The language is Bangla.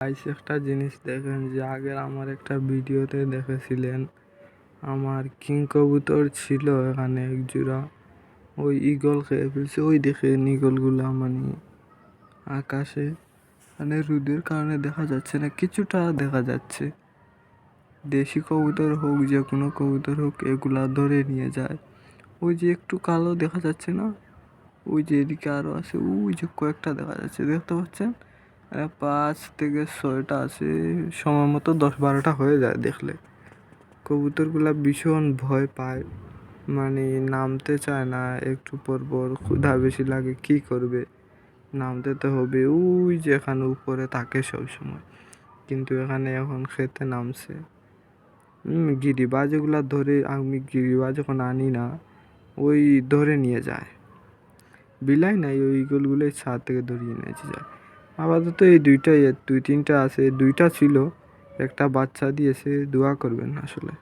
গাইস একটা জিনিস দেখেন যে আগের আমার একটা ভিডিওতে দেখেছিলেন আমার কিং কবুতর ছিল এখানে এক জোড়া, ওই ঈগল খেয়ে ফেলছে। ওই দেখেন ঈগলগুলা মানে আকাশে, মানে রোদের কারণে দেখা যাচ্ছে না, কিছুটা দেখা যাচ্ছে। দেশি কবুতর হোক যে কোনো কবুতর হোক এগুলা ধরে নিয়ে যায়। ওই যে একটু কালো দেখা যাচ্ছে না, ওই যে এদিকে আরো আছে, ওই যে কয়েকটা দেখা যাচ্ছে, দেখতে পাচ্ছেন? 5 থেকে 6টা আছে, সময় মতো 10-12টা হয়ে যায়। দেখলে কবুতরগুলা ভীষণ ভয় পায়, মানে নামতে চায় না। একটু পর পর ক্ষুধা বেশি লাগে, কি করবে, নামতে তো হবে। ওই যে এখানে উপরে থাকে সব সময়, কিন্তু এখানে এখন খেতে নামছে। গিরিবাজ এগুলা ধরে, আমি গিরিবাজ যখন আনি না, ওই ধরে নিয়ে যায়। বিলাই নাই, ওই ইগলগুলোই ছাদ থেকে ধরিয়ে নিয়েছে যায়। আপাতত এই দুইটাই, 2-3টা আছে, 2টা ছিল, একটা বাচ্চা দিয়েছে। দোয়া করবেন আসলে।